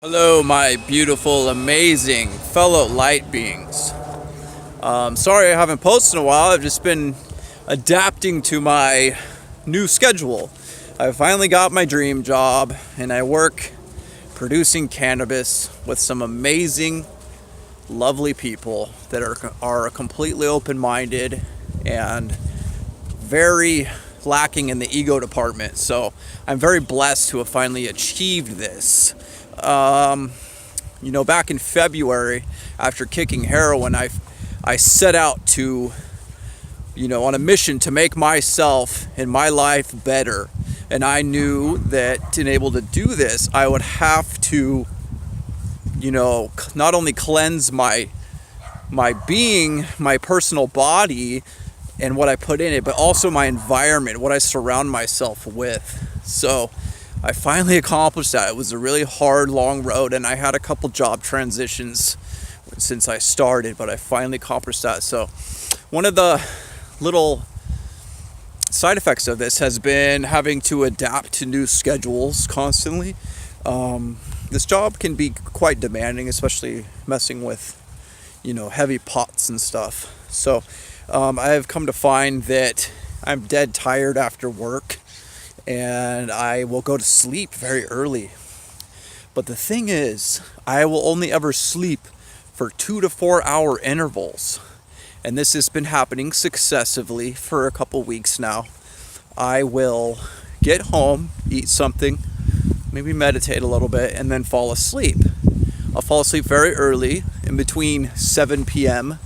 Hello, my beautiful, amazing fellow light beings. Sorry I haven't posted in a while. I've just been adapting to my new schedule. I finally got my dream job, and I work producing cannabis with some amazing, lovely people that are completely open-minded and very lacking in the ego department. So I'm very blessed to have finally achieved this. Back in February, after kicking heroin, I set out to, on a mission to make myself and my life better. And I knew that to be able to do this, I would have to, not only cleanse my being, my personal body, and what I put in it, but also my environment, what I surround myself with. So I finally accomplished that. It was a really hard, long road, and I had a couple job transitions since I started, but I finally accomplished that. So one of the little side effects of this has been having to adapt to new schedules constantly. This job can be quite demanding, especially messing with, heavy pots and stuff. So I have come to find that I'm dead tired after work, and I will go to sleep very early. But the thing is, I will only ever sleep for 2 to 4 hour intervals. And this has been happening successively for a couple weeks now. I will get home, eat something, maybe meditate a little bit, and then fall asleep. I'll fall asleep very early, in between 7 p.m.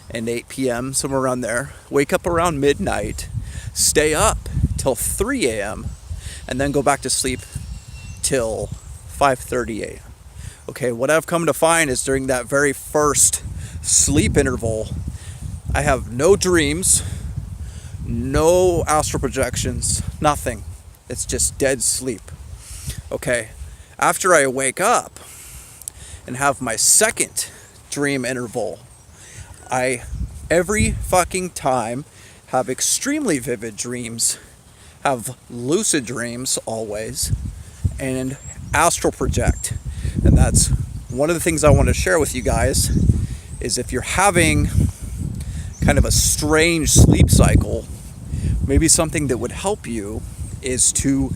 and 8 p.m., somewhere around there. Wake up around midnight, stay up till 3 a.m., and then go back to sleep till 5:30 a.m. Okay, what I've come to find is during that very first sleep interval, I have no dreams, no astral projections, nothing. It's just dead sleep. Okay, after I wake up and have my second dream interval, I every fucking time have extremely vivid dreams, have lucid dreams always, and astral project. And that's one of the things I want to share with you guys, is if you're having kind of a strange sleep cycle, maybe something that would help you is to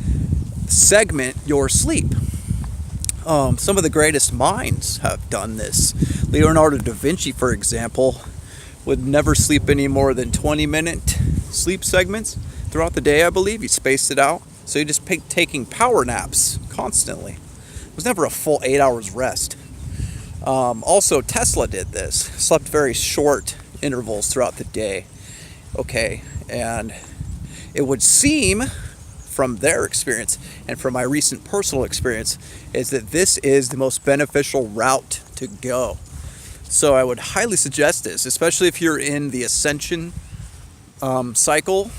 segment your sleep. Some of the greatest minds have done this. Leonardo da Vinci, for example, would never sleep any more than 20-minute sleep segments throughout the day, I believe. He spaced it out. So he just taking power naps constantly. It was never a full 8 hours rest. Also, Tesla did this. Slept very short intervals throughout the day. Okay, and it would seem from their experience and from my recent personal experience is that this is the most beneficial route to go. So I would highly suggest this, especially if you're in the ascension cycle,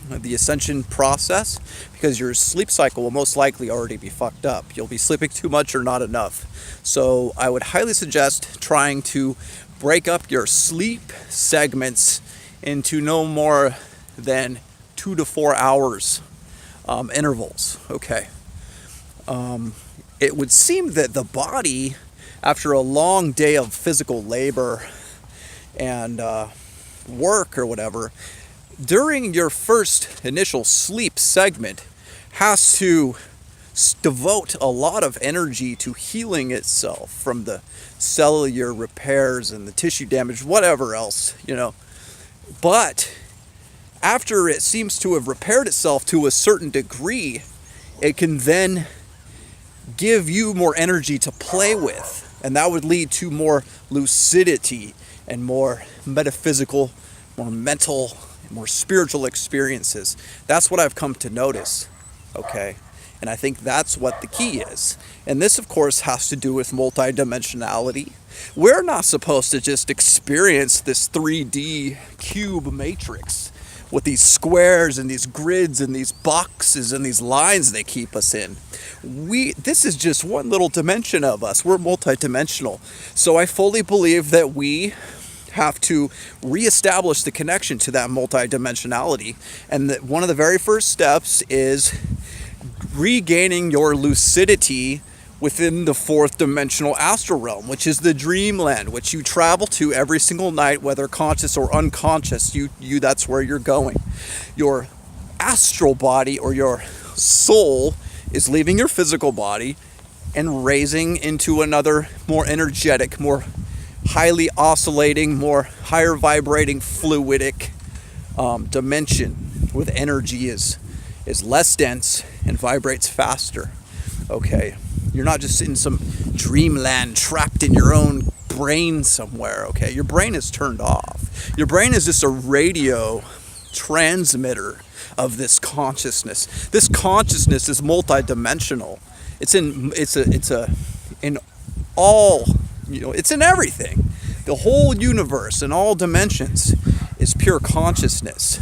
the ascension process, because your sleep cycle will most likely already be fucked up. You'll be sleeping too much or not enough. So I would highly suggest trying to break up your sleep segments into no more than 2 to 4 hours intervals. Okay. It would seem that the body, after a long day of physical labor and work or whatever, during your first initial sleep segment, has to devote a lot of energy to healing itself from the cellular repairs and the tissue damage, whatever else, But after it seems to have repaired itself to a certain degree, it can then give you more energy to play with. And that would lead to more lucidity and more metaphysical, more mental, more spiritual experiences. That's what I've come to notice. Okay. And I think that's what the key is. And this, of course, has to do with multidimensionality. We're not supposed to just experience this 3D cube matrix with these squares and these grids and these boxes and these lines they keep us in. This is just one little dimension of us. We're multidimensional. So I fully believe that we have to reestablish the connection to that multidimensionality. And that one of the very first steps is regaining your lucidity within the fourth dimensional astral realm, which is the dreamland, which you travel to every single night, whether conscious or unconscious. That's where you're going. Your astral body, or your soul, is leaving your physical body and raising into another more energetic, more highly oscillating, more higher vibrating, fluidic dimension, where the energy is less dense and vibrates faster. Okay, you're not just in some dreamland trapped in your own brain somewhere. Okay, your brain is turned off. Your brain is just a radio transmitter of this consciousness. This consciousness is multidimensional. It's in all, it's in everything. The whole universe in all dimensions is pure consciousness.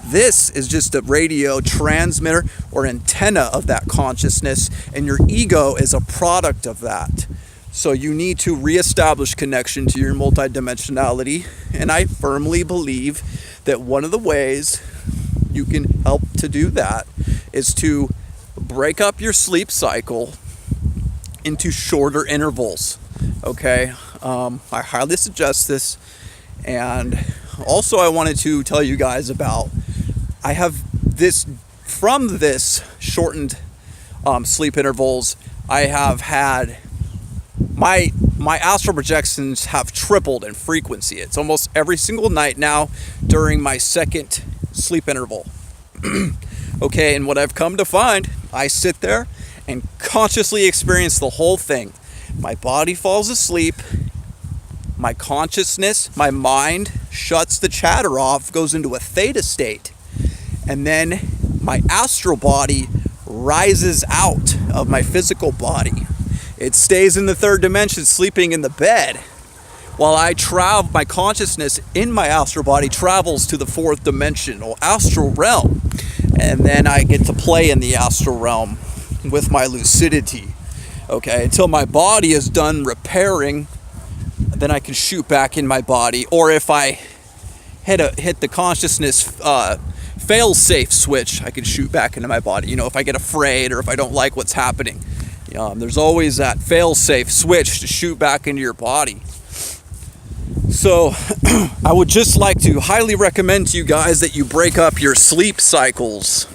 This is just a radio transmitter or antenna of that consciousness, and your ego is a product of that. So you need to reestablish connection to your multidimensionality, and I firmly believe that one of the ways you can help to do that is to break up your sleep cycle into shorter intervals. Okay, I highly suggest this. And also I wanted to tell you guys about, I have this, from this shortened sleep intervals, I have had my astral projections have tripled in frequency. It's almost every single night now during my second sleep interval. Okay, and what I've come to find, I sit there and consciously experience the whole thing. My body falls asleep, my consciousness, my mind shuts the chatter off, goes into a theta state, and then my astral body rises out of my physical body. It stays in the third dimension, sleeping in the bed, while my consciousness in my astral body travels to the fourth dimensional astral realm. And then I get to play in the astral realm with my lucidity. Okay, until my body is done repairing, then I can shoot back in my body. Or if I hit the consciousness fail-safe switch, I can shoot back into my body. If I get afraid or if I don't like what's happening, there's always that fail-safe switch to shoot back into your body. So I would just like to highly recommend to you guys that you break up your sleep cycles.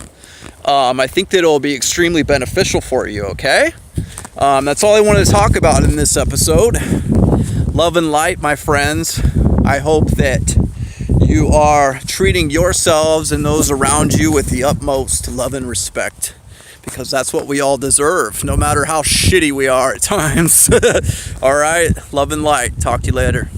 I think that it'll be extremely beneficial for you, okay? That's all I wanted to talk about in this episode. Love and light, my friends. I hope that you are treating yourselves and those around you with the utmost love and respect, because that's what we all deserve, no matter how shitty we are at times. All right, love and light. Talk to you later.